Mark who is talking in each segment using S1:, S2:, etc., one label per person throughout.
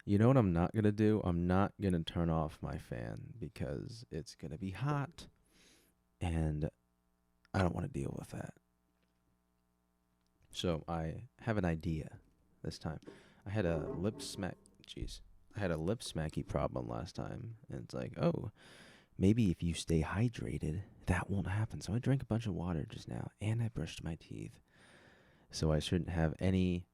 S1: You know what I'm not gonna do? I'm not gonna turn off my fan because it's gonna be hot, and I don't want to deal with that. So I have an idea this time. I had a lip smack. Jeez, I had a lip smacky problem last time, and it's like, oh, maybe if you stay hydrated, that won't happen. So I drank a bunch of water just now, and I brushed my teeth, so I shouldn't have any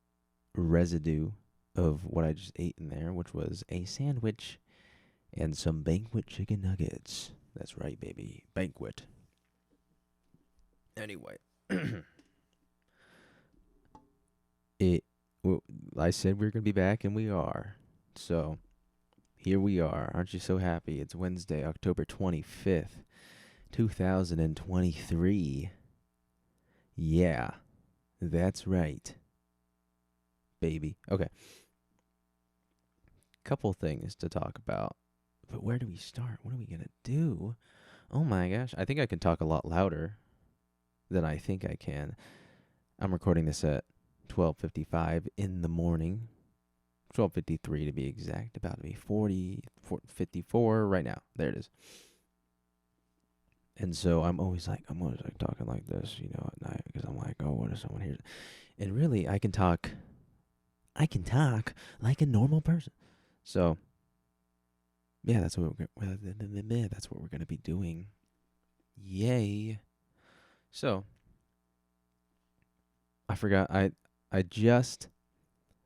S1: residue of what I just ate in there, which was a sandwich and some banquet chicken nuggets. That's right, baby, banquet. Anyway, it. Well, I said we were gonna be back, and we are. So here we are. Aren't you so happy? It's Wednesday, October 25th, 2023. Yeah, that's right, baby. Okay, couple things to talk about. But where do we start? What are we going to do? Oh my gosh, I think I can talk a lot louder than I think I can. I'm recording this at 12:55 in the morning. 12:53 to be exact. About to be 54 right now. There it is. And so I'm always like, I'm always like talking like this, at night because I'm like, oh, what if someone hears? And really, I can talk like a normal person. So yeah, that's what we're gonna be doing. Yay! So I forgot. I just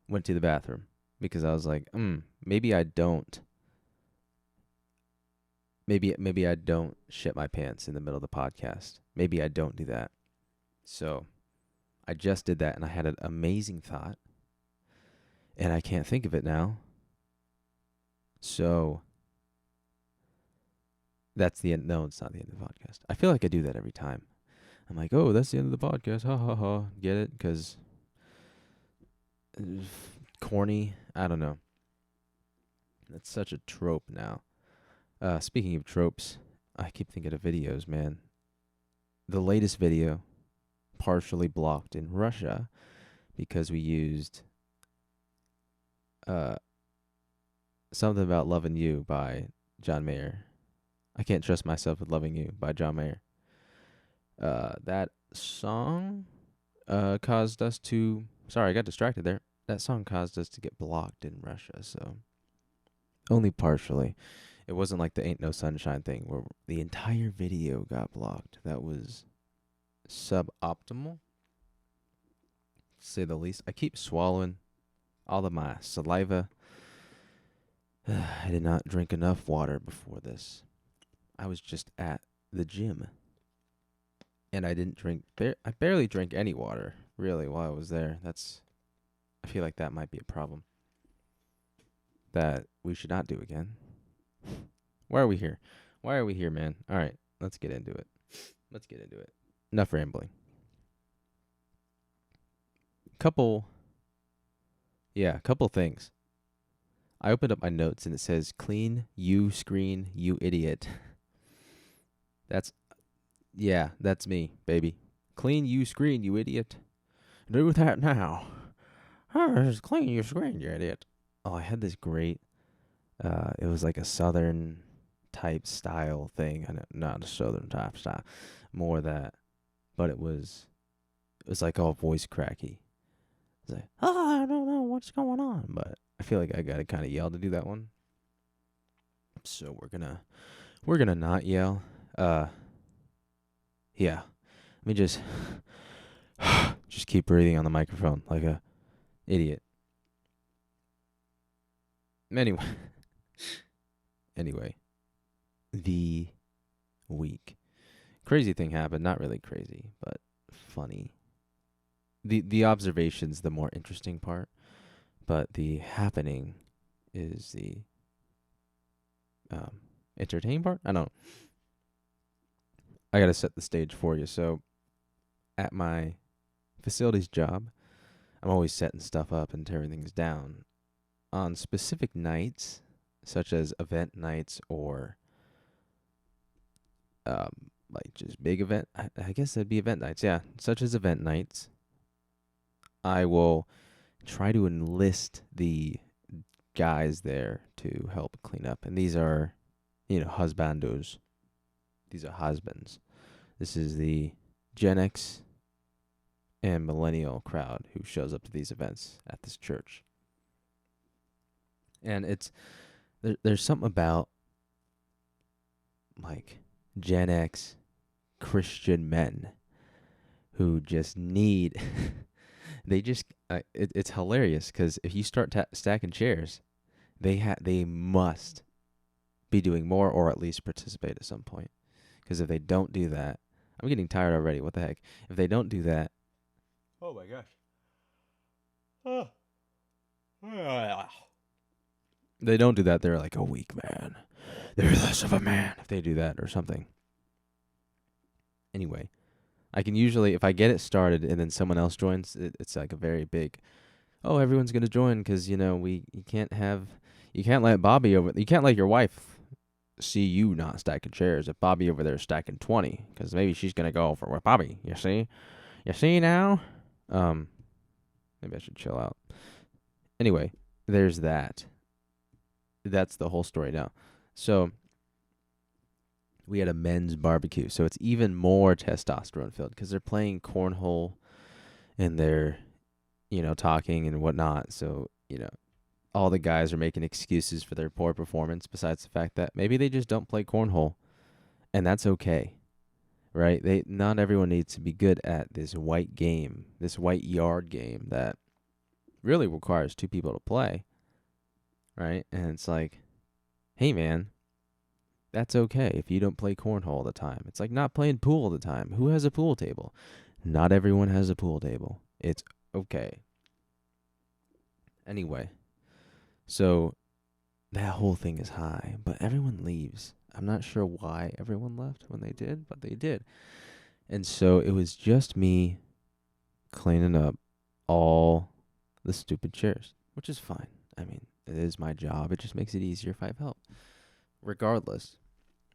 S1: went to the bathroom because I was like, maybe I don't. Maybe I don't shit my pants in the middle of the podcast. Maybe I don't do that. So I just did that, and I had an amazing thought, and I can't think of it now. So that's the end. No, it's not the end of the podcast. I feel like I do that every time. I'm like, oh, that's the end of the podcast. Ha ha ha. Get it? Because corny. I don't know. That's such a trope now. Speaking of tropes, I keep thinking of videos, man. The latest video, partially blocked in Russia because we used uh, Something About Loving You by John Mayer. I Can't Trust Myself with Loving You by John Mayer. That song caused us to... Sorry, I got distracted there. That song caused us to get blocked in Russia, so... Only partially. It wasn't like the Ain't No Sunshine thing where the entire video got blocked. That was suboptimal, to say the least. I keep swallowing all of my saliva. I did not drink enough water before this. I was just at the gym. And I didn't drink... I barely drank any water, really, while I was there. I feel like that might be a problem that we should not do again. Why are we here? Why are we here, man? All right, let's get into it. Enough rambling. Couple things. I opened up my notes and it says, clean you screen, you idiot. That's me, baby. Clean you screen, you idiot. Do that now. Just clean your screen, you idiot. Oh, I had this great, it was like a southern type style thing. Not a southern type style, more that, but it was like all voice cracky. It's like, oh, I don't know what's going on, but I feel like I gotta kind of yell to do that one. So we're gonna not yell. Yeah. Let me just keep breathing on the microphone like a idiot. Anyway, the week. Crazy thing happened. Not really crazy, but funny. The observation's the more interesting part, but the happening is the entertaining part. I don't know. I gotta set the stage for you. So, at my facilities job, I'm always setting stuff up and tearing things down. On specific nights, such as event nights or like just big event, I guess that'd be event nights, yeah. Such as event nights, I will try to enlist the guys there to help clean up, and these are, husbandos. These are husbands. This is the Gen X and millennial crowd who shows up to these events at this church. And there's something about like Gen X Christian men who just need it's hilarious because if you start stacking chairs, they must be doing more or at least participate at some point. Because if they don't do that, I'm getting tired already. What the heck? If they don't do that, oh my gosh. They don't do that, they're like a weak man. They're less of a man if they do that or something. Anyway, I can usually, if I get it started and then someone else joins, it's like a very big, oh, everyone's going to join because, you can't let Bobby over, you can't let your wife see you not stacking chairs if Bobby over there is stacking 20 because maybe she's going to go for with Bobby, you see? You see now? Maybe I should chill out. Anyway, there's that. That's the whole story now. So we had a men's barbecue, so it's even more testosterone filled because they're playing cornhole and they're, talking and whatnot. So, all the guys are making excuses for their poor performance besides the fact that maybe they just don't play cornhole, and that's okay, right? Not everyone needs to be good at this white yard game that really requires two people to play, right? And it's like, hey, man, that's okay if you don't play cornhole all the time. It's like not playing pool all the time. Who has a pool table? Not everyone has a pool table. It's okay. Anyway, so that whole thing is high, but everyone leaves. I'm not sure why everyone left when they did, but they did. And so it was just me cleaning up all the stupid chairs, which is fine. I mean, it is my job. It just makes it easier if I have help. Regardless,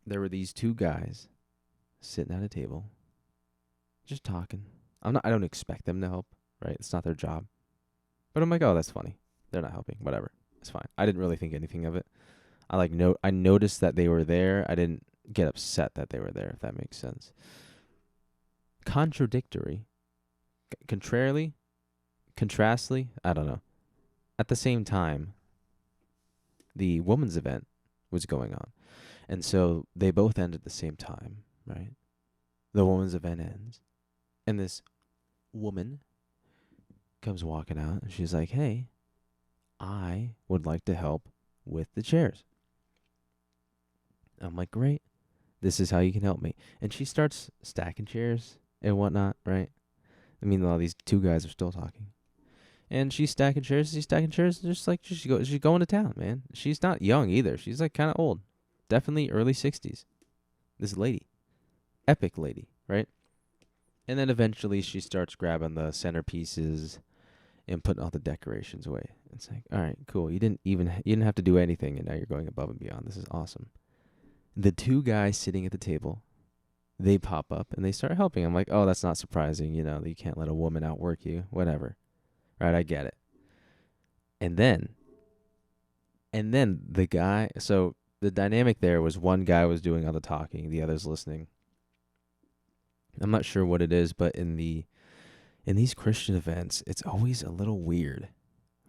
S1: there were these two guys sitting at a table, just talking. I don't expect them to help, right? It's not their job. But I'm like, oh, that's funny. They're not helping. Whatever. It's fine. I didn't really think anything of it. I noticed that they were there. I didn't get upset that they were there, if that makes sense. Contrastly, I don't know. At the same time, the women's event was going on. And so they both end at the same time, right? The women's event ends. And this woman comes walking out and she's like, hey, I would like to help with the chairs. I'm like, great. This is how you can help me. And she starts stacking chairs and whatnot, right? I mean, all these two guys are still talking. And she's stacking chairs, just like she's going to town, man. She's not young either. She's like kind of old. Definitely early 60s. This lady. Epic lady, right? And then eventually she starts grabbing the centerpieces and putting all the decorations away. It's like, all right, cool. You didn't have to do anything, and now you're going above and beyond. This is awesome. The two guys sitting at the table, they pop up and they start helping. I'm like, oh, that's not surprising. You can't let a woman outwork you. Whatever. Right, I get it. And then the guy, so the dynamic there was one guy was doing all the talking, the other's listening. I'm not sure what it is, but in these Christian events, it's always a little weird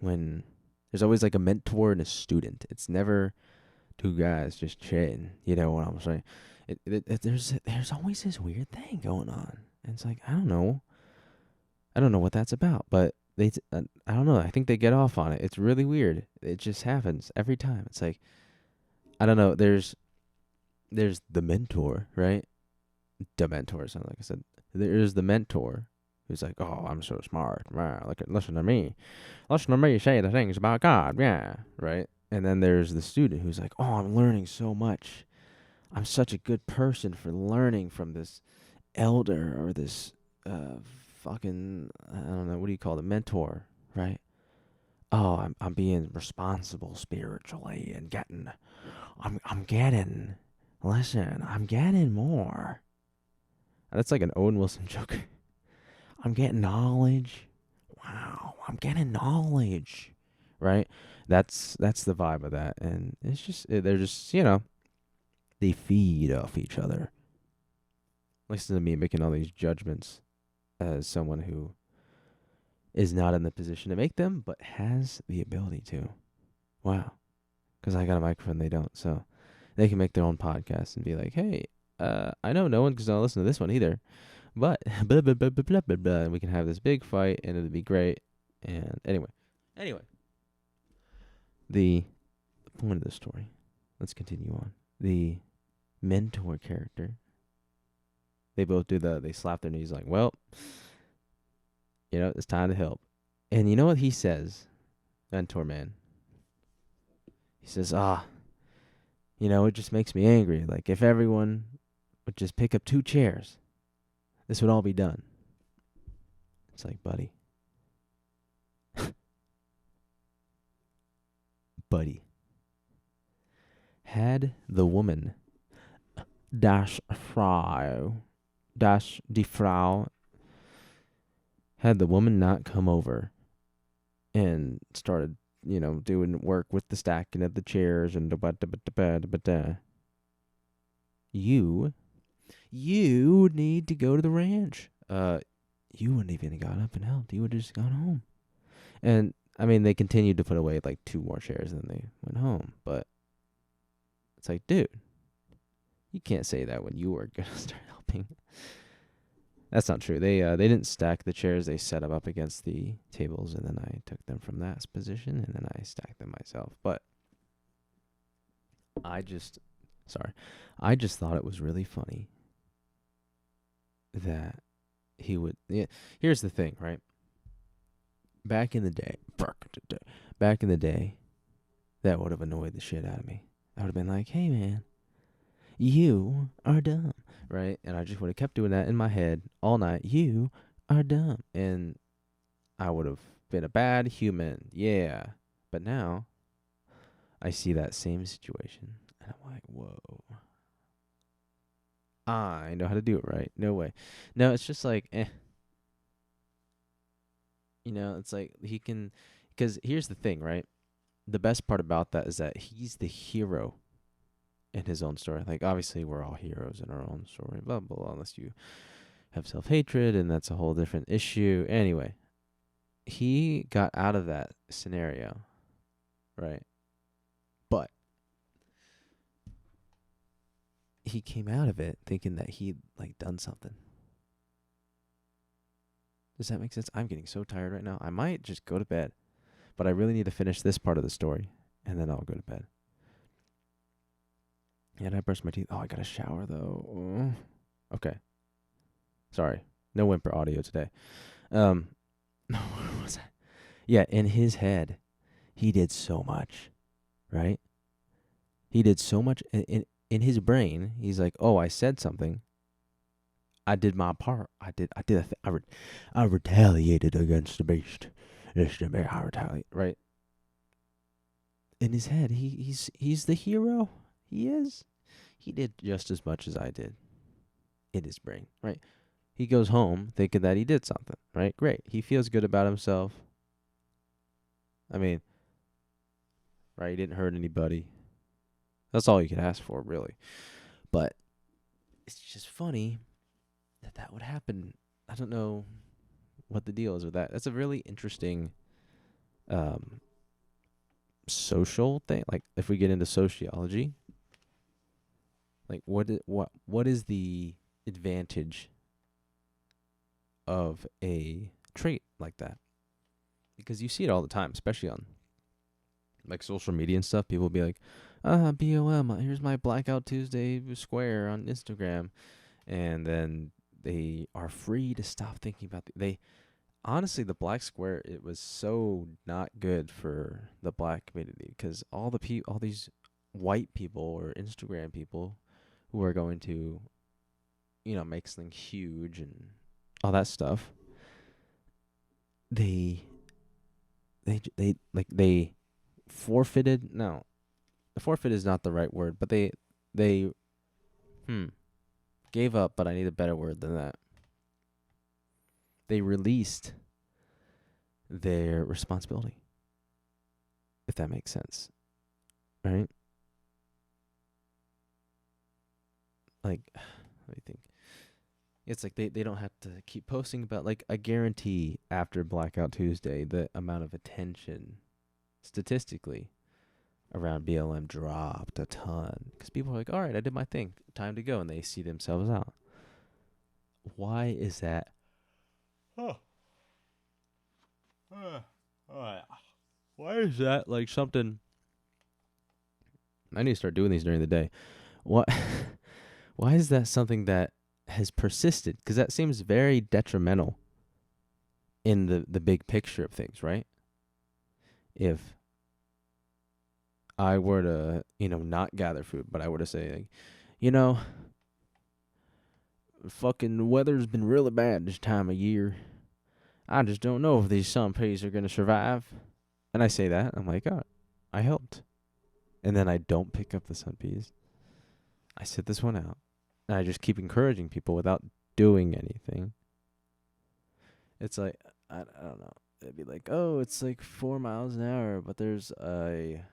S1: when there's always like a mentor and a student. It's never two guys just chatting. You know what I'm saying? There's always this weird thing going on, and it's like I don't know what that's about, but I don't know. I think they get off on it. It's really weird. It just happens every time. It's like I don't know. There's the mentor, right? The mentor, something like I said. There's the mentor who's like, "Oh, I'm so smart. Listen to me. Listen to me say the things about God." Yeah, right. And then there's the student who's like, "Oh, I'm learning so much. I'm such a good person for learning from this elder or this fucking I don't know, what do you call it, mentor, right? Oh, I'm being responsible spiritually and I'm getting more." That's like an Owen Wilson joke. I'm getting knowledge. Wow, I'm getting knowledge, right? That's the vibe of that, and it's just they're just they feed off each other. Listen to me making all these judgments as someone who is not in the position to make them, but has the ability to. Wow, because I got a microphone, they don't, so they can make their own podcast and be like, hey, I know no one's gonna listen to this one either, but blah blah blah blah blah blah blah, and we can have this big fight, and it'll be great. And anyway, the point of the story. Let's continue on. The mentor character. They both do they slap their knees like, well, it's time to help. And you know what he says, mentor man? He says, it just makes me angry. Like, if everyone would just pick up 2 chairs, this would all be done. It's like, buddy. Buddy. Had the woman die Frau, had the woman not come over and started, doing work with the stacking of the chairs and you need to go to the ranch. You wouldn't even have got up and helped. You would have just gone home. And I mean, they continued to put away like 2 more chairs, and then they went home. But it's like, dude, you can't say that when you were gonna start helping. That's not true. They didn't stack the chairs. They set them up against the tables, and then I took them from that position, and then I stacked them myself. But I just thought it was really funny that he would. Yeah, here's the thing, right? Back in the day, that would have annoyed the shit out of me. I would have been like, hey, man, you are dumb, right? And I just would have kept doing that in my head all night. You are dumb. And I would have been a bad human. Yeah. But now I see that same situation, and I'm like, whoa. I know how to do it right. No way. No, it's just like, it's like he can, because here's the thing, right? The best part about that is that he's the hero in his own story. Like, obviously, we're all heroes in our own story, blah, blah, blah, unless you have self-hatred, and that's a whole different issue. Anyway, he got out of that scenario, right? But he came out of it thinking that he'd, like, done something. Does that make sense? I'm getting so tired right now. I might just go to bed, but I really need to finish this part of the story, and then I'll go to bed. And I brushed my teeth. Oh, I got to shower, though. Okay. Sorry. No whimper audio today. What was that? Yeah, in his head, he did so much, right? He did so much. In his brain, he's like, oh, I said something. I did my part. I retaliated against the beast. I retaliate, right? In his head, he's the hero. He is. He did just as much as I did in his brain, right? He goes home thinking that he did something, right? Great. He feels good about himself. I mean, right? He didn't hurt anybody. That's all you could ask for, really. But it's just funny that would happen. I don't know what the deal is with that. That's a really interesting social thing. Like, if we get into sociology, like what is the advantage of a trait like that? Because you see it all the time, especially on like social media and stuff. People will be like, BOM, here's my Blackout Tuesday square on Instagram. And then they are free to stop thinking about they honestly, the black square, it was so not good for the black community, because all these white people or Instagram people who are going to, make something huge and all that stuff, they forfeited. No, forfeit is not the right word, but they gave up. But I need a better word than that. They released their responsibility. if that makes sense, right? Like, let me think. It's like they don't have to keep posting about, like, I guarantee after Blackout Tuesday, the amount of attention statistically around BLM dropped a ton because people are like, all right, I did my thing, time to go, and they see themselves out. Why is that? Oh, why is that like something? I need to start doing these during the day. What? Why is that something that has persisted? Because that seems very detrimental in the big picture of things, right? If I were to, not gather food, but I were to say, like, you know, fucking weather's been really bad this time of year. I just don't know if these sun peas are gonna survive. And I say that, I'm like, oh, I helped. And then I don't pick up the sun peas. I sit this one out. And I just keep encouraging people without doing anything. It's like, I don't know. It'd be like, oh, it's like 4 miles an hour, but there's um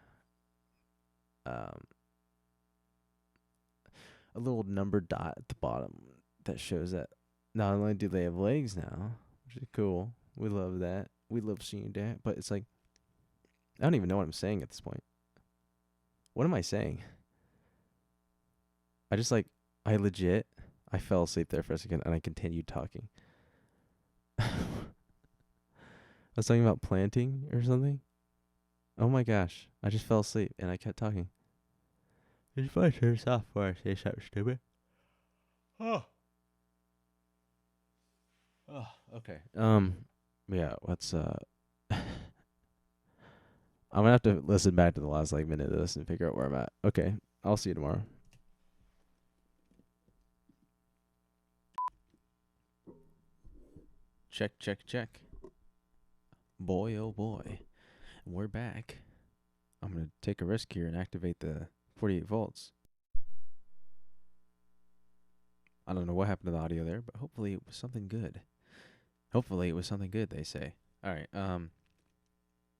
S1: a little number dot at the bottom that shows that not only do they have legs now, which is cool. We love that. We love seeing that. But it's like, I don't even know what I'm saying at this point. What am I saying? I just, like, I fell asleep there for a second and I continued talking. I was talking about planting or something. Oh my gosh. I just fell asleep and I kept talking. Did you probably turn this off before I say something stupid? Oh. Oh, okay. Yeah, let's I'm gonna have to listen back to the last like minute of this and figure out where I'm at. Okay. I'll see you tomorrow. Check, check, check. Boy, oh boy. We're back. I'm gonna take a risk here and activate the 48 volts. I don't know what happened to the audio there, but hopefully it was something good. Hopefully it was something good, they say. All right.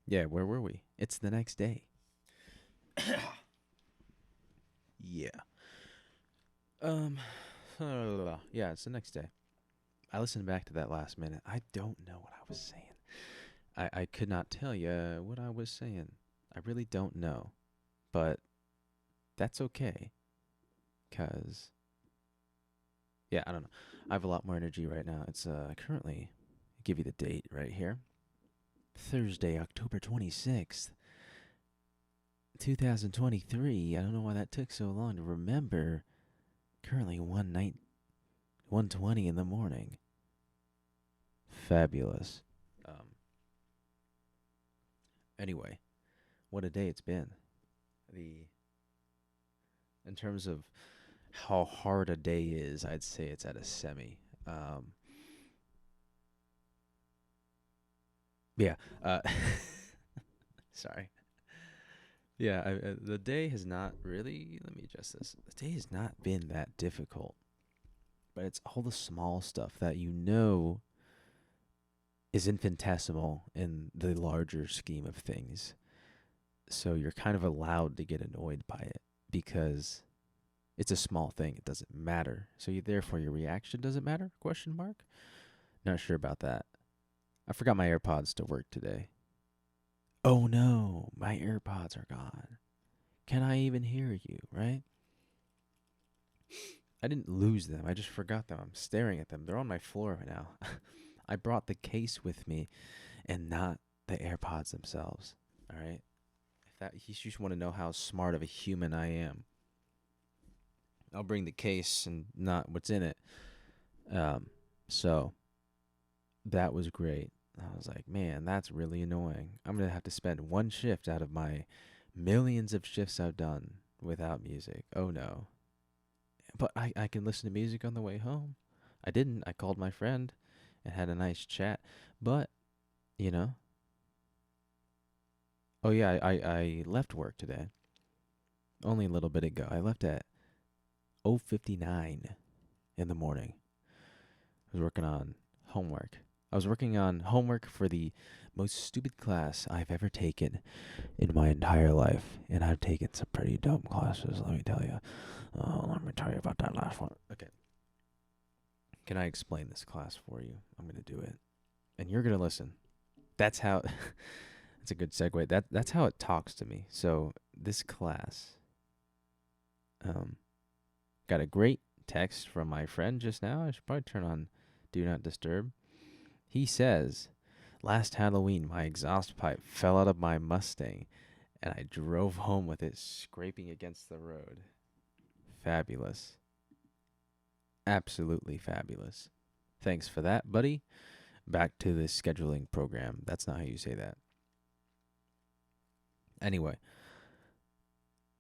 S1: Yeah, where were we? It's the next day. Yeah. Um yeah, it's the next day. I listened back to that last minute. I don't know what I was saying. I could not tell you what I was saying. I really don't know. But that's okay. Cause yeah, I don't know. I have a lot more energy right now. It's currently, I'll give you the date right here. Thursday, October 26th, 2023. I don't know why that took so long to remember. Currently 1:20 in the morning. Fabulous. Anyway, what a day it's been. The In terms of how hard a day is, I'd say it's at a semi. Yeah. Sorry. Yeah, the day has not really. Let me adjust this. The day has not been that difficult, but it's all the small stuff that is infinitesimal in the larger scheme of things. So you're kind of allowed to get annoyed by it because it's a small thing. It doesn't matter. So therefore your reaction doesn't matter? Question mark. Not sure about that. I forgot my AirPods to work today. Oh no, my AirPods are gone. Can I even hear you, right? I didn't lose them. I just forgot them. I'm staring at them. They're on my floor right now. I brought the case with me and not the AirPods themselves. All right? If you just want to know how smart of a human I am, I'll bring the case and not what's in it. So that was great. I was like, man, that's really annoying. I'm going to have to spend one shift out of my millions of shifts I've done without music. Oh no. But I can listen to music on the way home. I didn't. I called my friend and had a nice chat. But, you know. Oh yeah, I left work today. Only a little bit ago. I left at 0:59 in the morning. I was working on homework. I was working on homework for the most stupid class I've ever taken in my entire life, and I've taken some pretty dumb classes. Let me tell you. Let me tell you about that last one. Okay. Can I explain this class for you? I'm gonna do it, and you're gonna listen. That's how. That's a good segue. That's how it talks to me. So this class, um, got a great text from my friend just now. I should probably turn on Do Not Disturb. He says, last Halloween, my exhaust pipe fell out of my Mustang, and I drove home with it scraping against the road. Fabulous. Absolutely fabulous. Thanks for that, buddy. Back to the scheduling program. That's not how you say that. Anyway,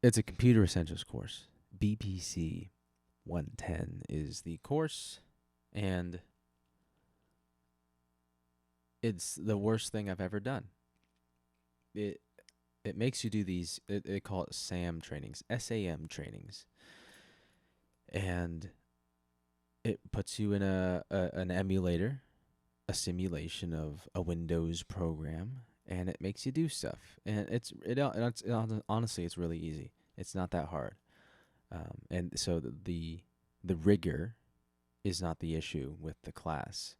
S1: it's a computer essentials course. BPC 110 is the course, and it's the worst thing I've ever done. It makes you do these, they call it SAM trainings, SAM trainings. And it puts you in an emulator, a simulation of a Windows program, and it makes you do stuff. And honestly, it's really easy. It's not that hard. And so the rigor is not the issue with the class,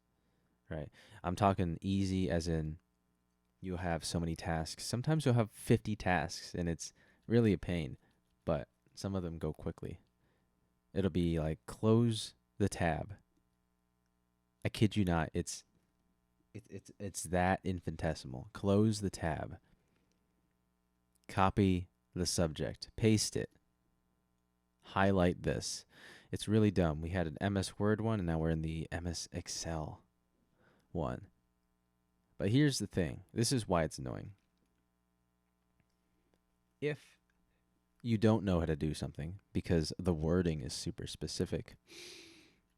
S1: right? I'm talking easy as in you'll have so many tasks. Sometimes you'll have 50 tasks, and it's really a pain, but some of them go quickly. It'll be like close the tab. I kid you not. It's that infinitesimal. Close the tab. Copy the subject. Paste it. Highlight this. It's really dumb. We had an MS Word one, and now we're in the MS Excel one. But here's the thing. This is why it's annoying. If you don't know how to do something because the wording is super specific,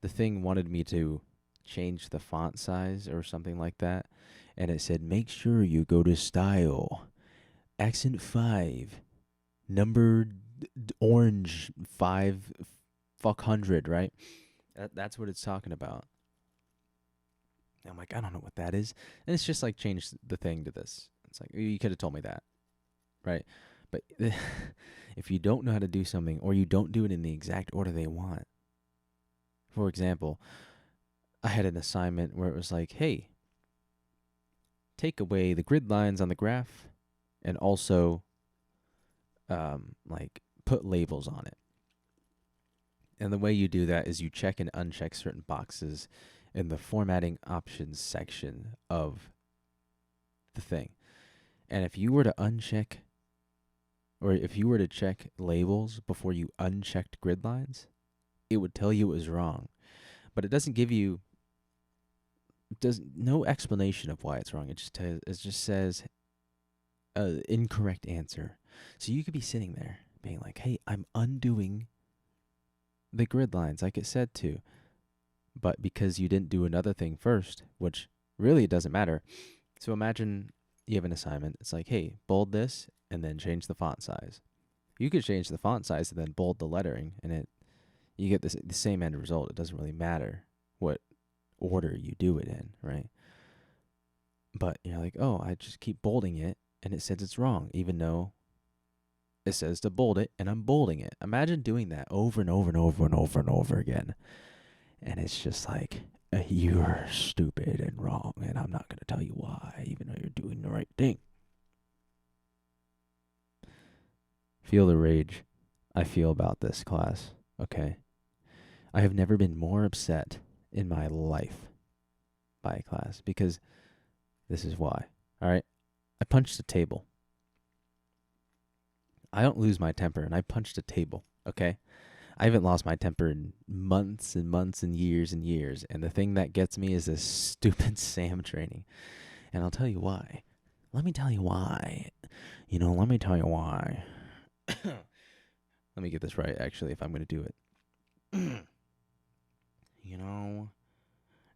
S1: the thing wanted me to change the font size or something like that, and it said, make sure you go to style, accent 5, number orange 500, right? That's what it's talking about. I'm like, I don't know what that is. And it's just like, change the thing to this. It's like, you could have told me that, right? But if you don't know how to do something, or you don't do it in the exact order they want. For example, I had an assignment where it was like, hey, take away the grid lines on the graph and also like put labels on it. And the way you do that is you check and uncheck certain boxes in the formatting options section of the thing. And if you were to uncheck, or if you were to check labels before you unchecked grid lines, it would tell you it was wrong. But it doesn't give you no explanation of why it's wrong. It just says incorrect answer. So you could be sitting there being like, hey, I'm undoing the grid lines like it said to. But because you didn't do another thing first, which really doesn't matter. So imagine you have an assignment. It's like, hey, bold this and then change the font size. You could change the font size and then bold the lettering, and you get the same end result. It doesn't really matter what order you do it in, right? But you're like, oh, I just keep bolding it, and it says it's wrong, even though it says to bold it, and I'm bolding it. Imagine doing that over and over and over and over and over again. And it's just like, you're stupid and wrong, and I'm not going to tell you why, even though you're doing the right thing. Feel the rage I feel about this class, okay? I have never been more upset in my life by a class, because this is why, all right? I punched a table. I don't lose my temper, and I punched a table, okay? I haven't lost my temper in months and months and years, and the thing that gets me is this stupid SAM training. And I'll tell you why. Let me tell you why. Let me tell you why. Let me get this right, actually, if I'm going to do it.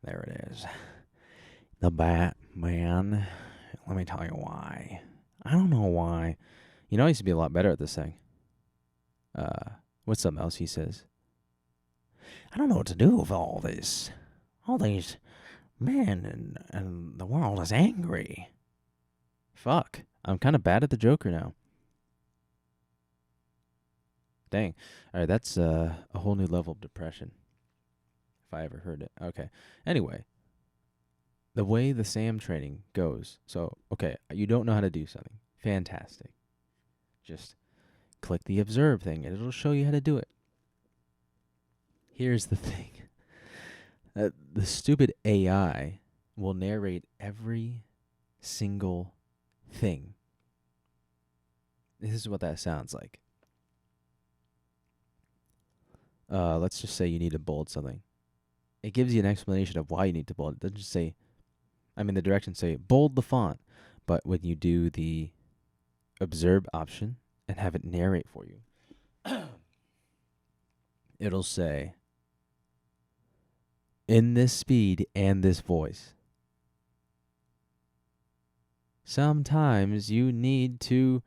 S1: There it is. The Batman. Let me tell you why. I don't know why. I used to be a lot better at this thing. What's something else he says? I don't know what to do with all this. All these Man, and the world is angry. Fuck. I'm kind of bad at the Joker now. Dang. All right, that's a whole new level of depression. If I ever heard it. Okay. Anyway, the way the SAM training goes. So, okay, you don't know how to do something. Fantastic. Just click the observe thing and it'll show you how to do it. Here's the thing. The stupid AI will narrate every single thing. This is what that sounds like. Let's just say you need to bold something. It gives you an explanation of why you need to bold. It doesn't just say, the directions say bold the font. But when you do the observe option and have it narrate for you, it'll say, in this speed and this voice. Sometimes you need to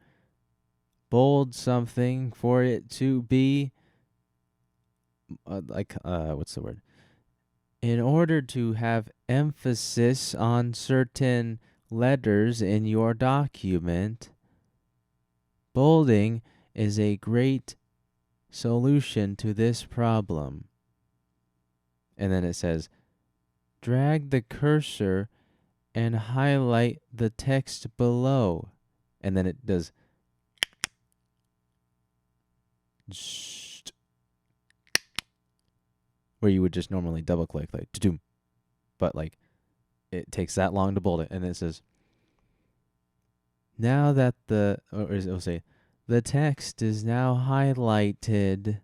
S1: bold something for it to be what's the word? In order to have emphasis on certain letters in your document, bolding is a great solution to this problem. And then it says, drag the cursor and highlight the text below. And then it does where you would just normally double click, like, but like it takes that long to bold it. And then it says, now that it'll say, the text is now highlighted.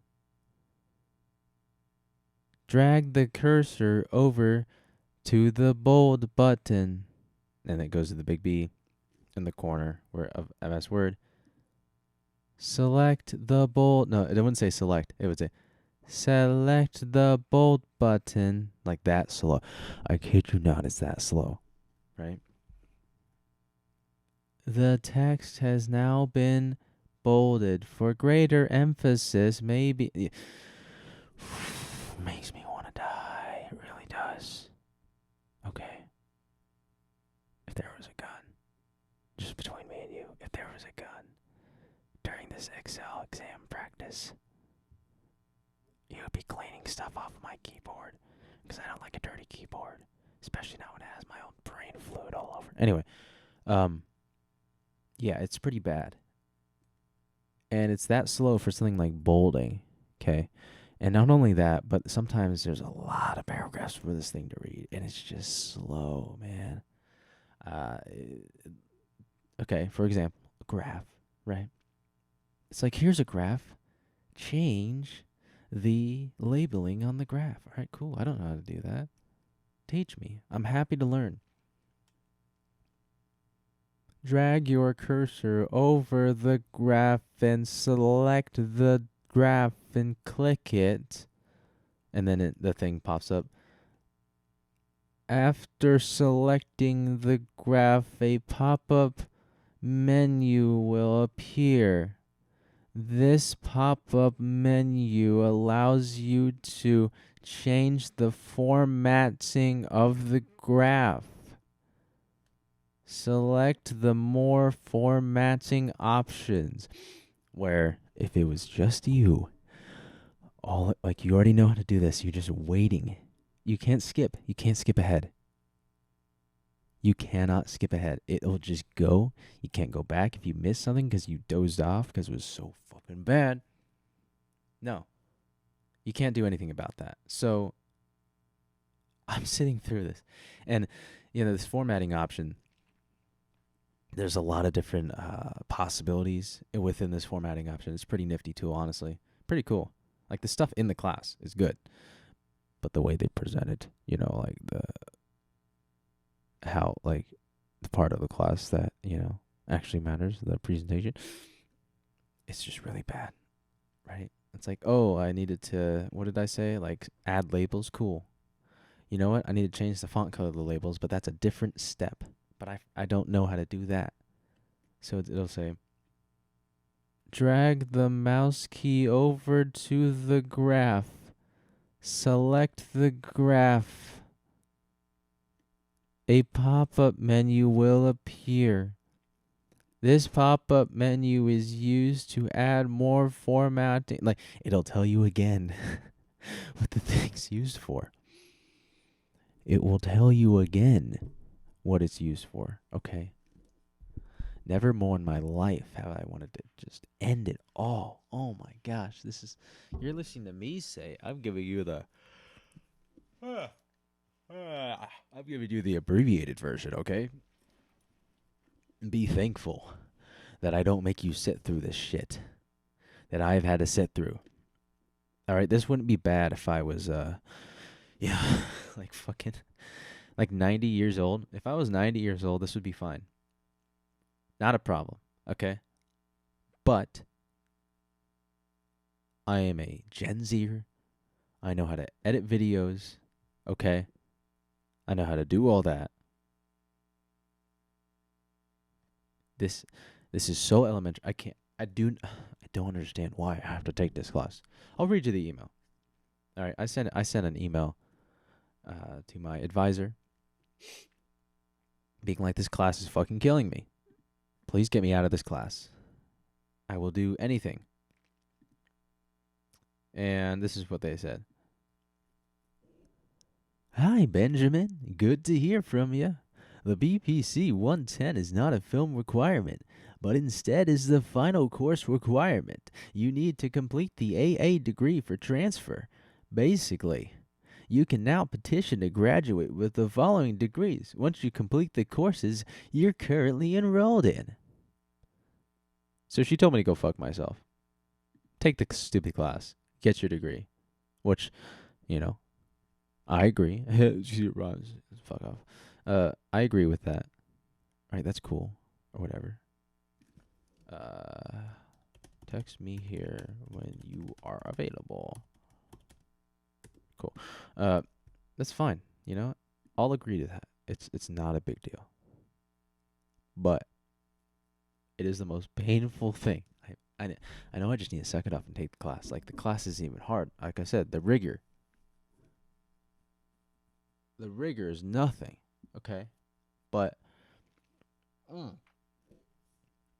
S1: Drag the cursor over to the bold button. And it goes to the big B in the corner of MS Word. Select the bold. No, it wouldn't say select. It would say select the bold button. Like that slow. I kid you not, it's that slow. Right? The text has now been bolded. For greater emphasis, maybe. Makes me want to die. It really does. Okay. If there was a gun, just between me and you, if there was a gun during this Excel exam practice, you would be cleaning stuff off of my keyboard because I don't like a dirty keyboard, especially now when it has my own brain fluid all over. Anyway, yeah, it's pretty bad. And it's that slow for something like bolding, okay? And not only that, but sometimes there's a lot of paragraphs for this thing to read, and it's just slow, man. Okay, for example, a graph, right? It's like, here's a graph. Change the labeling on the graph. All right, cool. I don't know how to do that. Teach me. I'm happy to learn. Drag your cursor over the graph and select the graph and click it. And then the thing pops up. After selecting the graph, a pop-up menu will appear. This pop-up menu allows you to change the formatting of the graph. Select the more formatting options, where if it was just you, you already know how to do this, you're just waiting. You can't skip. You can't skip ahead. You cannot skip ahead. It'll just go. You can't go back if you miss something because you dozed off because it was so fucking bad. No. You can't do anything about that. So I'm sitting through this. And, this formatting option, there's a lot of different possibilities within this formatting option. It's a pretty nifty tool, honestly. Pretty cool. Like, the stuff in the class is good. But the way they present it, the part of the class that, actually matters, the presentation, it's just really bad, right? It's like, oh, I needed to, what did I say? Like, add labels, cool. You know what? I need to change the font color of the labels, but that's a different step. But I don't know how to do that. So it'll say, drag the mouse key over to the graph. Select the graph. A pop-up menu will appear. This pop-up menu is used to add more formatting. Like, it'll tell you again what the thing's used for. It will tell you again what it's used for, okay? Never more in my life have I wanted to just end it all. Oh my gosh, you're listening to me say, I'm giving you the, I'm giving you the abbreviated version, okay? Be thankful that I don't make you sit through this shit that I've had to sit through. All right, this wouldn't be bad if I was, yeah, like fucking, like 90 years old. If I was 90 years old, this would be fine. Not a problem, okay? But I am a Gen Zer. I know how to edit videos, okay? I know how to do all that. This is so elementary. I don't understand why I have to take this class. I'll read you the email. All right, I sent an email to my advisor being like, this class is fucking killing me. Please get me out of this class. I will do anything. And this is what they said. Hi, Benjamin. Good to hear from you. The BPC 110 is not a film requirement, but instead is the final course requirement. You need to complete the AA degree for transfer. Basically, you can now petition to graduate with the following degrees once you complete the courses you're currently enrolled in. So she told me to go fuck myself. Take the stupid class. Get your degree. Which, I agree. Fuck off. I agree with that. All right, that's cool. Or whatever. Text me here when you are available. Cool. That's fine. I'll agree to that. It's not a big deal. But it is the most painful thing. I know I just need to suck it up and take the class. Like, the class isn't even hard. Like I said, the rigor is nothing, okay? But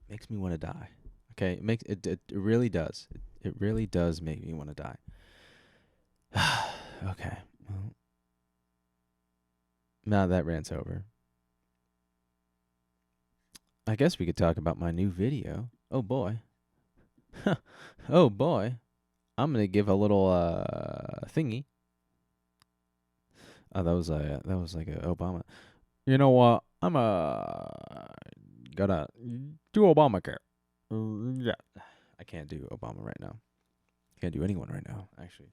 S1: makes me want to die. Okay? It really does. It really does make me want to die. Okay. Well, now that rant's over. I guess we could talk about my new video. Oh boy. Oh boy. I'm going to give a little thingy. Oh, that was like a Obama. You know what? I'm gonna do Obamacare. Yeah, I can't do Obama right now. Can't do anyone right now, actually.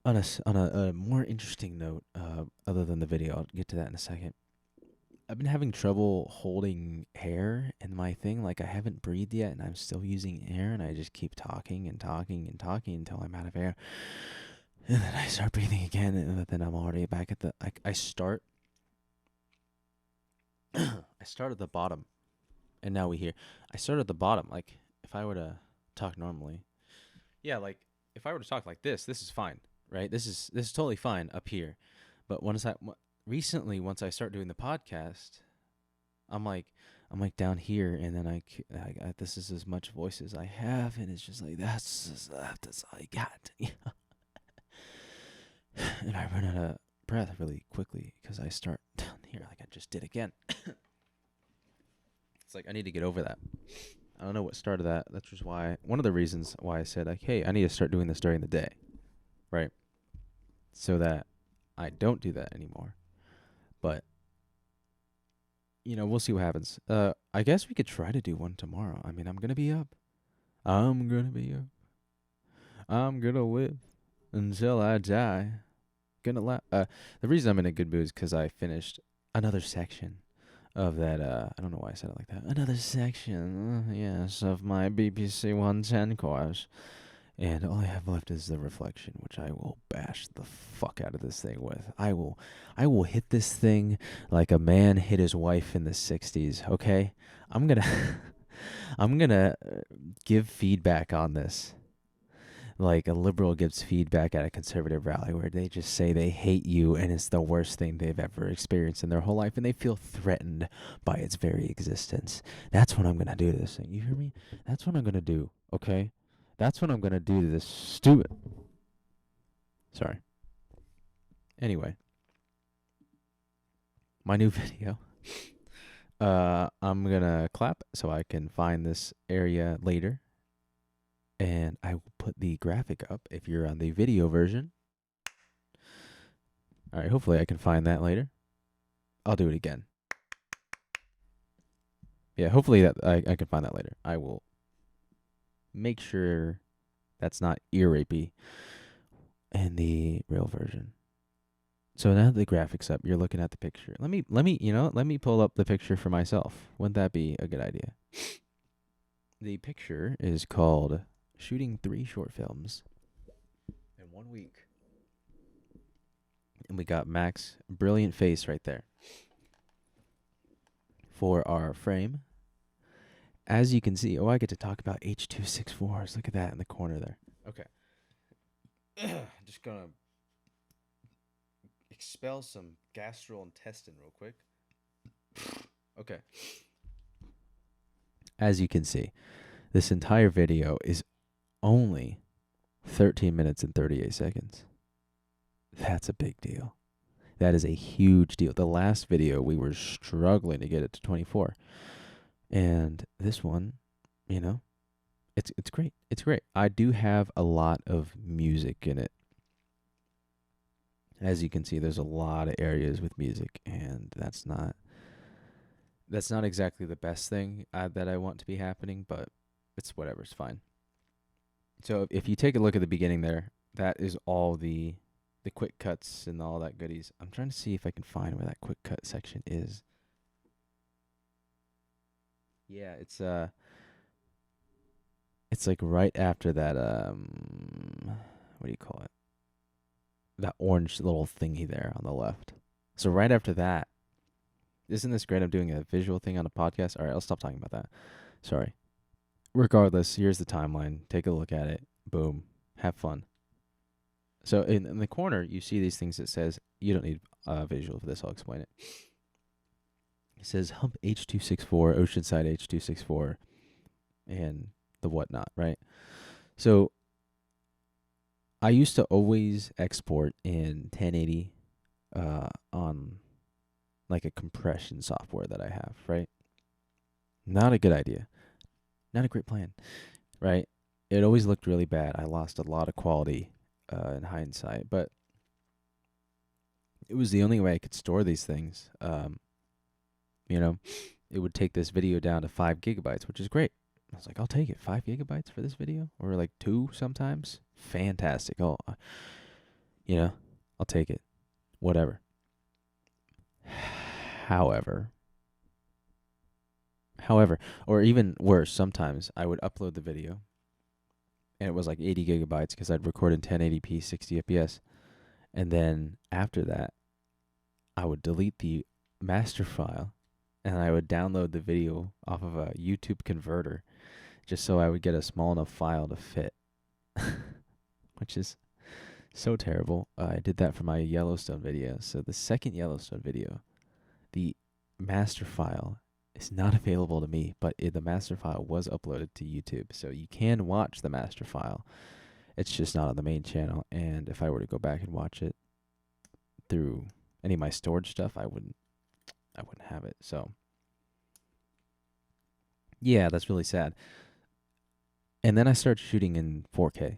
S1: on a more interesting note, other than the video, I'll get to that in a second. I've been having trouble holding air in my thing. Like, I haven't breathed yet, and I'm still using air, and I just keep talking and talking and talking until I'm out of air. And then I start breathing again, and then I'm already back at the... I start... I start at the bottom, and now we hear... I start at the bottom. Like, if I were to talk normally... Yeah, like, if I were to talk like this is fine, right? This is totally fine up here. But recently, once I start doing the podcast, I'm like down here, and then I this is as much voice as I have, and it's just like, that's all I got. And I run out of breath really quickly because I start down here like I just did again. It's like, I need to get over that. I don't know what started that. That's just one of the reasons why I said, like, hey, I need to start doing this during the day, right? So that I don't do that anymore. But, we'll see what happens. I guess we could try to do one tomorrow. I mean, I'm going to be up. I'm going to live until I die. The reason I'm in a good mood is because I finished another section of that. I don't know why I said it like that. Another section, yes, of my BPC 110 course. And all I have left is the reflection, which I will bash the fuck out of this thing with. I will hit this thing like a man hit his wife in the 60s, okay? I'm gonna give feedback on this. like a liberal gives feedback at a conservative rally where they just say they hate you and it's the worst thing they've ever experienced in their whole life and they feel threatened by its very existence. That's what I'm going to do to this thing. You hear me? That's what I'm going to do, okay? That's what I'm going to do to this stupid. Sorry. Anyway, my new video. I'm going to clap so I can find this area later. And I will put the graphic up if you're on the video version. All right, hopefully I can find that later. I'll do it again. Yeah, hopefully that I can find that later. I will make sure that's not ear rapey in the real version. So now the graphics up, you're looking at the picture. Let me pull up the picture for myself. Wouldn't that be a good idea? The picture is called Shooting 3 Short Films in 1 week. And we got Mac's brilliant face right there for our frame. As you can see, I get to talk about H.264s. Look at that in the corner there. Okay. Just gonna expel some gastrointestine real quick. Okay. As you can see, this entire video is only 13 minutes and 38 seconds. That's a big deal. That is a huge deal. The last video, we were struggling to get it to 24. And this one, it's great. It's great. I do have a lot of music in it. As you can see, there's a lot of areas with music, and that's not exactly the best thing that I want to be happening, but it's whatever. It's fine. So if you take a look at the beginning there, that is all the quick cuts and all that goodies. I'm trying to see if I can find where that quick cut section is. Yeah, it's like right after that what do you call it? That orange little thingy there on the left. So right after that, isn't this great? I'm doing a visual thing on a podcast. All right, I'll stop talking about that. Sorry. Regardless, here's the timeline. Take a look at it. Boom. Have fun. So in the corner, you see these things that says, you don't need visual for this, I'll explain it. It says Hump H.264, Oceanside H.264, and the whatnot, right? So I used to always export in 1080 on like a compression software that I have, right? Not a good idea. Not a great plan, right? It always looked really bad. I lost a lot of quality in hindsight, but it was the only way I could store these things. It would take this video down to 5 gigabytes, which is great. I was like, I'll take it. 5 gigabytes for this video? Or like 2 sometimes? Fantastic. Oh, I'll take it. Whatever. However, or even worse, sometimes I would upload the video and it was like 80 gigabytes because I'd record in 1080p, 60 FPS. And then after that, I would delete the master file and I would download the video off of a YouTube converter just so I would get a small enough file to fit, which is so terrible. I did that for my Yellowstone video. So the second Yellowstone video, the master file is not available to me, but the master file was uploaded to YouTube. So you can watch the master file. It's just not on the main channel. And if I were to go back and watch it through any of my storage stuff, I wouldn't have it. So yeah, that's really sad. And then I started shooting in 4K,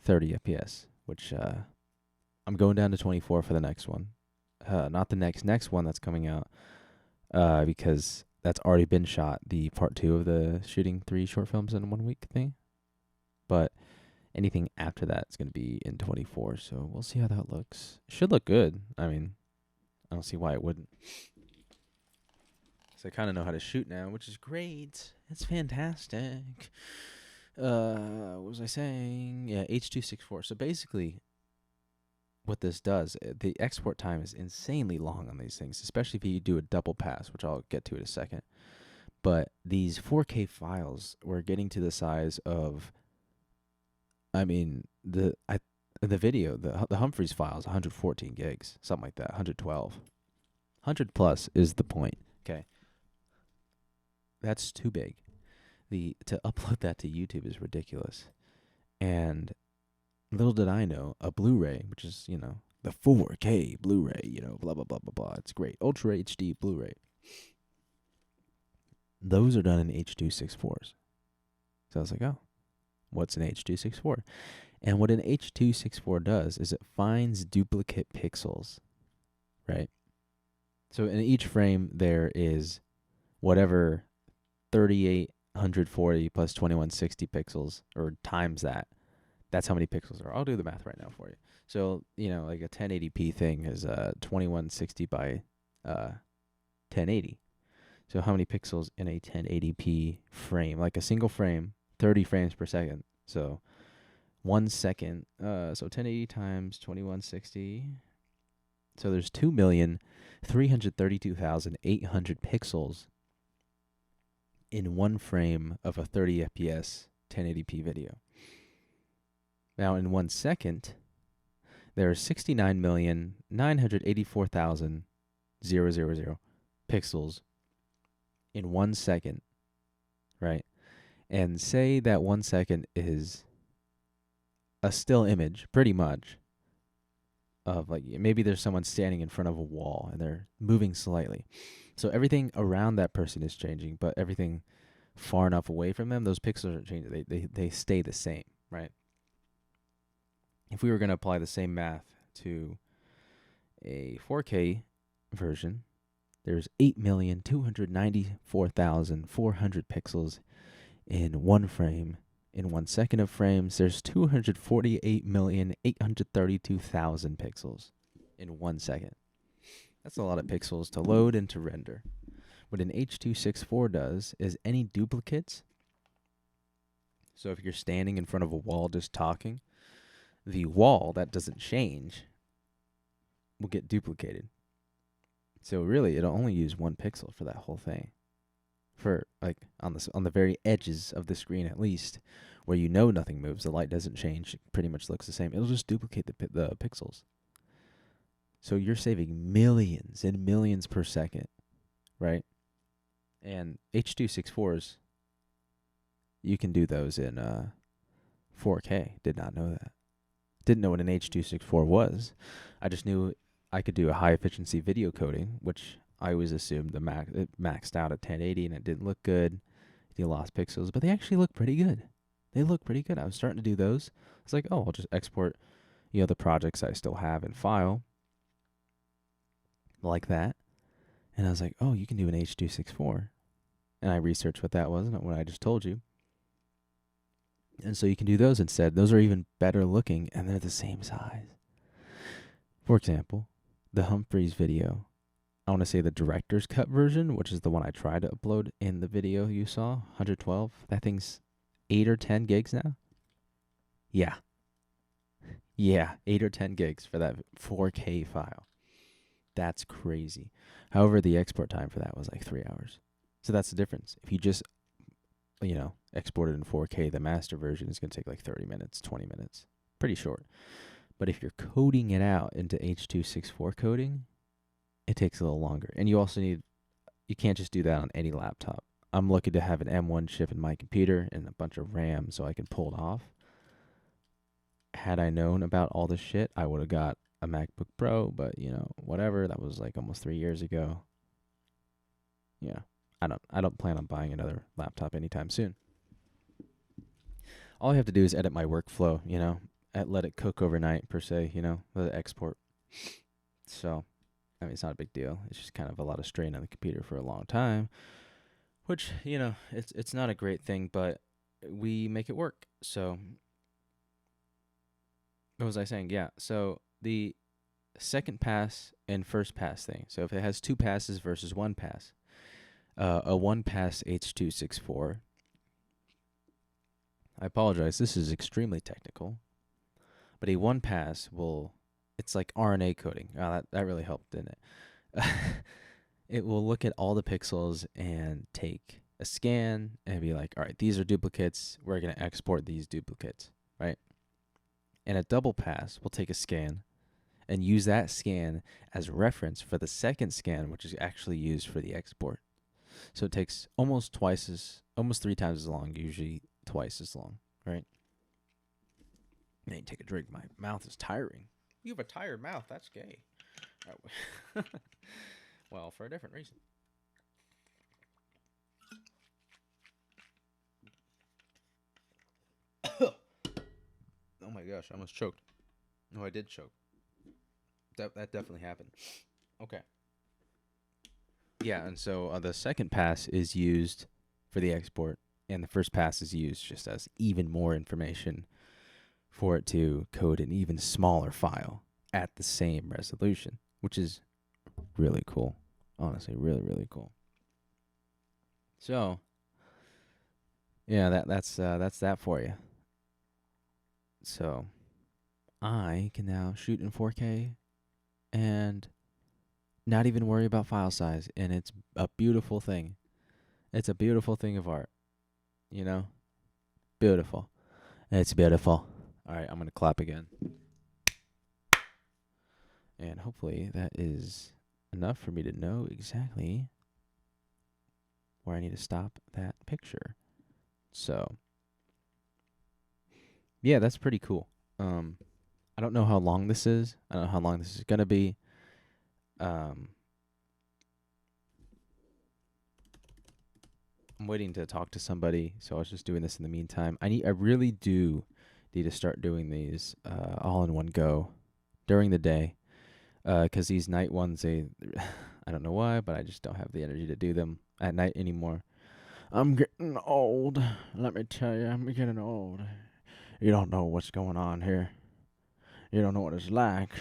S1: 30 FPS, which I'm going down to 24 for the next one. Not the next one that's coming out, because that's already been shot, the part 2 of the shooting 3 short films in 1 week thing. But anything after that is going to be in 24, so we'll see how that looks. It should look good. I mean, I don't see why it wouldn't. So I kind of know how to shoot now, which is great. It's fantastic. What was I saying? Yeah, H.264. So basically, what this does, the export time is insanely long on these things, especially if you do a double pass, which I'll get to in a second. But these 4K files were getting to the size of I mean, the video, the Humphreys file is 114 gigs, something like that, 112. 100 plus is the point. Okay. That's too big. The To upload that to YouTube is ridiculous. And little did I know, a Blu-ray, which is, the 4K Blu-ray, blah blah blah blah blah. It's great. Ultra HD Blu-ray. Those are done in H.264s. So I was like, oh, what's an H.264? And what an H.264 does is it finds duplicate pixels, right? So in each frame there is whatever 3840 plus 2160 pixels, or times that. That's how many pixels there are. I'll do the math right now for you. So, like a 1080p thing is 2160 by 1080. So how many pixels in a 1080p frame? Like a single frame, 30 frames per second. So 1 second. So 1080 times 2160. So there's 2,332,800 pixels in one frame of a 30 FPS 1080p video. Now in 1 second, there are 69,984,000 pixels in 1 second, right? And say that 1 second is a still image, pretty much, of like maybe there's someone standing in front of a wall and they're moving slightly. So everything around that person is changing, but everything far enough away from them, those pixels aren't changing. They stay the same, right? If we were going to apply the same math to a 4K version, there's 8,294,400 pixels in one frame. In 1 second of frames, there's 248,832,000 pixels in 1 second. That's a lot of pixels to load and to render. What an H.264 does is any duplicates. So if you're standing in front of a wall just talking, the wall that doesn't change will get duplicated. So really, it'll only use 1 pixel for that whole thing. For like on the very edges of the screen, at least, where nothing moves, the light doesn't change, it pretty much looks the same. It'll just duplicate the pixels. So you're saving millions and millions per second, right? And H.264s, you can do those in 4K. Did not know that. Didn't know what an H.264 was. I just knew I could do a high efficiency video coding, which I always assumed it maxed out at 1080 and it didn't look good. You lost pixels, but they actually look pretty good. They look pretty good. I was starting to do those. I was like, oh, I'll just export, the projects I still have in file like that. And I was like, oh, you can do an H.264. And I researched what that was, not what I just told you. And so you can do those instead. Those are even better looking, and they're the same size. For example, the Humphreys video. I want to say the director's cut version, which is the one I tried to upload in the video you saw, 112. That thing's 8 or 10 gigs now. Yeah. Yeah, 8 or 10 gigs for that 4K file. That's crazy. However, the export time for that was like 3 hours. So that's the difference. If you just, export it in 4K, the master version is going to take like 30 minutes, 20 minutes. Pretty short. But if you're coding it out into H.264 coding, it takes a little longer. And you also you can't just do that on any laptop. I'm lucky to have an M1 chip in my computer and a bunch of RAM so I can pull it off. Had I known about all this shit, I would have got a MacBook Pro, but whatever. That was like almost 3 years ago. Yeah. I don't plan on buying another laptop anytime soon. All I have to do is edit my workflow, let it cook overnight per se, let it export. So, it's not a big deal. It's just kind of a lot of strain on the computer for a long time, which, it's not a great thing, but we make it work. So, what was I saying? Yeah. So the second pass and first pass thing. So if it has 2 passes versus 1 pass, a 1 pass H.264. I apologize. This is extremely technical, but a 1 pass it's like RNA coding. Oh, that really helped, didn't it? It will look at all the pixels and take a scan and be like, all right, these are duplicates. We're going to export these duplicates, right? And a double pass will take a scan and use that scan as reference for the second scan, which is actually used for the export. So it takes almost 3 times as long, usually twice as long, right? I need to take a drink. My mouth is tiring. You have a tired mouth. That's gay. Well, for a different reason. Oh my gosh, I almost choked. No, I did choke. That definitely happened. Okay. Yeah, and so the second pass is used for the export, and the first pass is used just as even more information for it to code an even smaller file at the same resolution, which is really cool. Honestly, really, really cool. So, yeah, that's that for you. So, I can now shoot in 4K and not even worry about file size, and it's a beautiful thing. It's a beautiful thing of art, you know? Beautiful. It's beautiful. All right, I'm going to clap again. And hopefully that is enough for me to know exactly where I need to stop that picture. So, yeah, that's pretty cool. I don't know how long this is. I don't know how long this is going to be. I'm waiting to talk to somebody, so I was just doing this in the meantime. I really do need to start doing these all in one go during the day, because these night ones, I don't know why, but I just don't have the energy to do them at night anymore. I'm getting old. Let me tell you, I'm getting old. You don't know what's going on here. You don't know what it's like.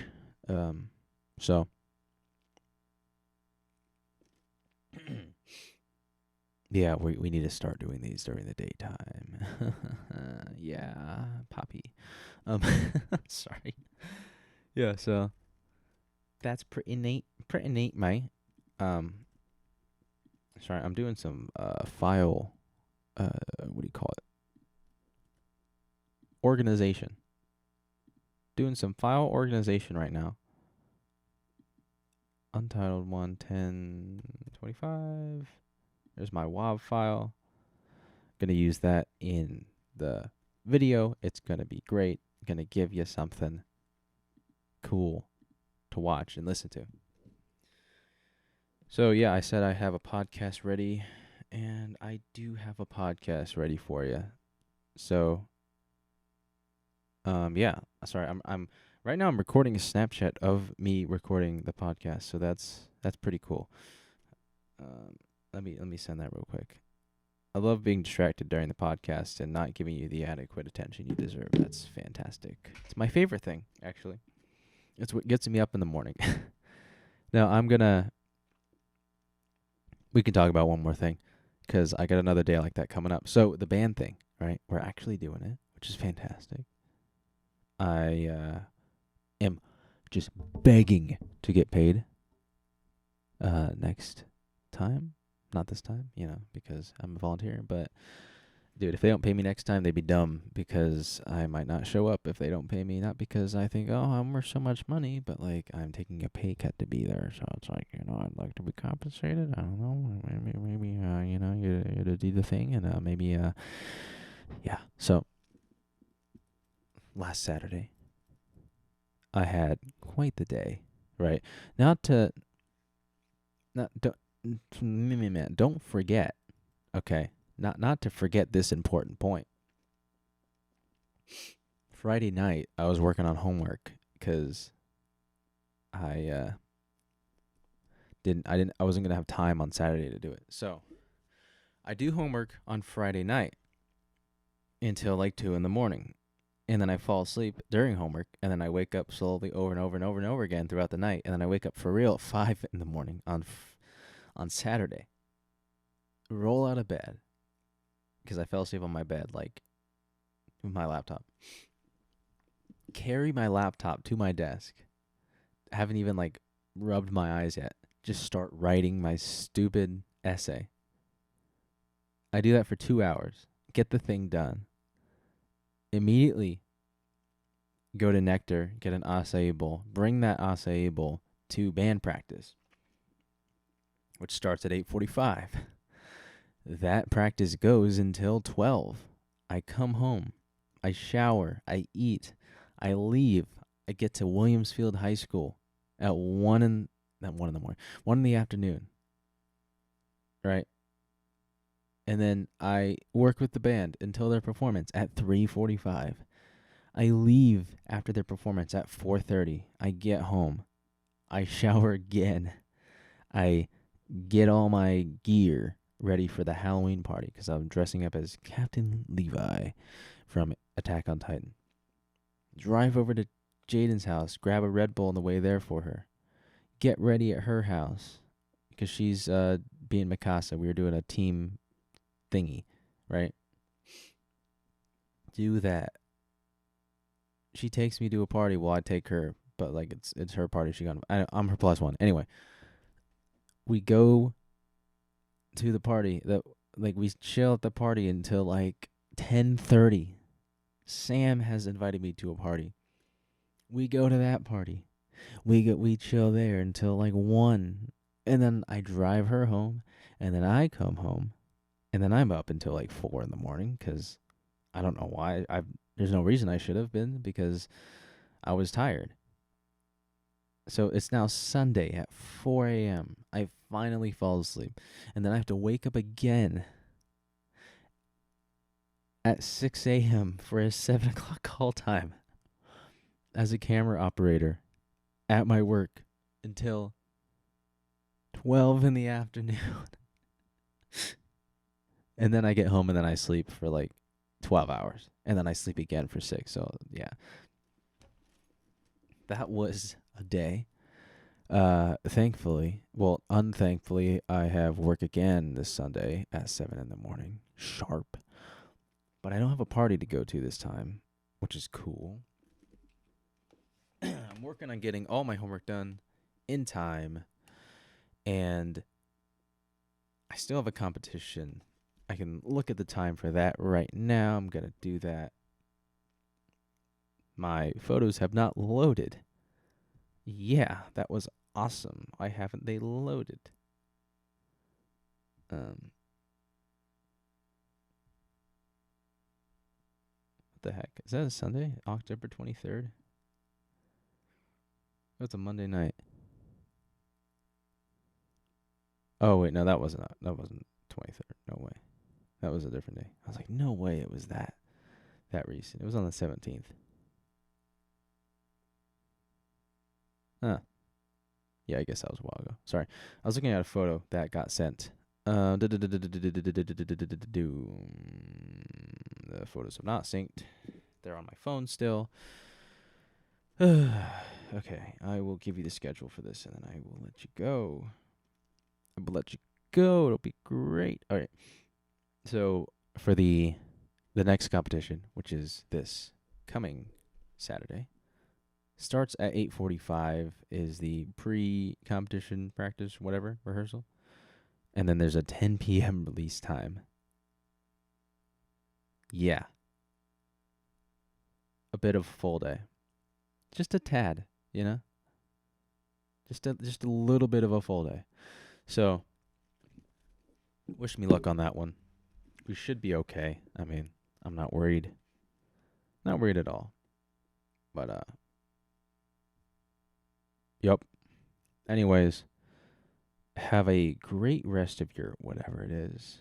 S1: So yeah, we need to start doing these during the daytime. Yeah, Poppy. Sorry. Yeah, so that's pretty neat. Pretty neat, mate. Um, sorry, I'm doing some file. What do you call it? Organization. Doing some file organization right now. Untitled 11025. There's my WAV file. Gonna use that in the video. It's gonna be great. Gonna give you something cool to watch and listen to. So yeah, I said I have a podcast ready, and I do have a podcast ready for you. So yeah, sorry, I'm right now I'm recording a Snapchat of me recording the podcast. So that's pretty cool. Let me send that real quick. I love being distracted during the podcast and not giving you the adequate attention you deserve. That's fantastic. It's my favorite thing, actually. It's what gets me up in the morning. Now, we can talk about one more thing, because I got another day like that coming up. So, the band thing, right? We're actually doing it, which is fantastic. I am just begging to get paid next time. Not this time, because I'm volunteering, but dude, if they don't pay me next time, they'd be dumb, because I might not show up if they don't pay me. Not because I think, oh, I'm worth so much money, but like I'm taking a pay cut to be there. So it's like, I'd like to be compensated. I don't know, maybe you do the thing, and maybe yeah. So last Saturday, I had quite the day. Right, not don't forget. Okay, not to forget this important point. Friday night, I was working on homework because I I wasn't gonna have time on Saturday to do it. So I do homework on Friday night until like 2 in the morning, and then I fall asleep during homework, and then I wake up slowly over and over and over and over again throughout the night, and then I wake up for real at 5 in the morning on Saturday. Roll out of bed because I fell asleep on my bed, like with my laptop. Carry my laptop to my desk. Haven't even like rubbed my eyes yet. Just start writing my stupid essay. I do that for 2 hours. Get the thing done. Immediately go to Nectar, get an acai bowl, bring that acai bowl to band practice, which starts at 8:45. That practice goes until 12. I come home. I shower. I eat. I leave. I get to Williamsfield High School at 1 in not 1 in the morning, 1 in the afternoon, right? And then I work with the band until their performance at 3:45. I leave after their performance at 4:30. I get home. I shower again. I get all my gear ready for the Halloween party because I'm dressing up as Captain Levi from Attack on Titan. Drive over to Jaden's house, grab a Red Bull on the way there for her. Get ready at her house because she's being Mikasa. We were doing a team thingy, right? Do that. She takes me to a party. Well, I take her, but like it's her party. I'm her plus one. Anyway, we go to the party. We chill at the party until like 10:30. Sam has invited me to a party. We go to that party. We chill there until like 1, and then I drive her home, and then I come home, and then I'm up until like 4 in the morning because I don't know why. There's no reason I should have been because I was tired. So it's now Sunday at 4 a.m. I finally fall asleep. And then I have to wake up again at 6 a.m. for a 7 o'clock call time as a camera operator at my work until 12 in the afternoon. And then I get home and then I sleep for like 12 hours. And then I sleep again for 6. So, yeah. That was a day. Unthankfully, I have work again this Sunday at 7 in the morning, sharp. But I don't have a party to go to this time, which is cool. I'm working on getting all my homework done in time, and I still have a competition. I can look at the time for that right now. I'm going to do that. My photos have not loaded. Yeah, that was awesome. Why haven't they loaded? What the heck? Is that a Sunday? October 23rd? It's a Monday night. Oh wait, no, that wasn't 23rd. No way. That was a different day. I was like, no way it was that recent. It was on the 17th. Huh. Yeah, I guess that was a while ago. Sorry. I was looking at a photo that got sent. The photos have not synced. They're on my phone still. Okay, I will give you the schedule for this, and then I will let you go. It'll be great. All right. So for the next competition, which is this coming Saturday, starts at 8:45. Is the pre-competition practice, whatever rehearsal, and then there's a 10 p.m. release time. Yeah. A bit of a full day. Just a tad, you know? Just a little bit of a full day. So, wish me luck on that one. We should be okay. I mean, I'm not worried. Not worried at all. But, yep. Anyways, have a great rest of your whatever it is.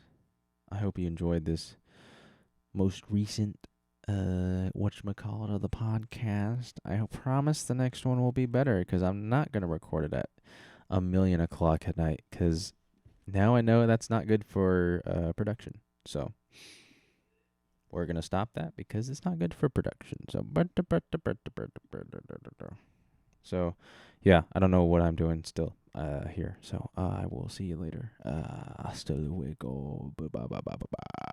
S1: I hope you enjoyed this most recent whatchamacallit of the podcast. I promise the next one will be better because I'm not going to record it at 1,000,000 o'clock at night because now I know that's not good for production. So we're going to stop that because it's not good for production. So yeah, I don't know what I'm doing still here. So I will see you later. Hasta luego. Bye bye bye bye bye.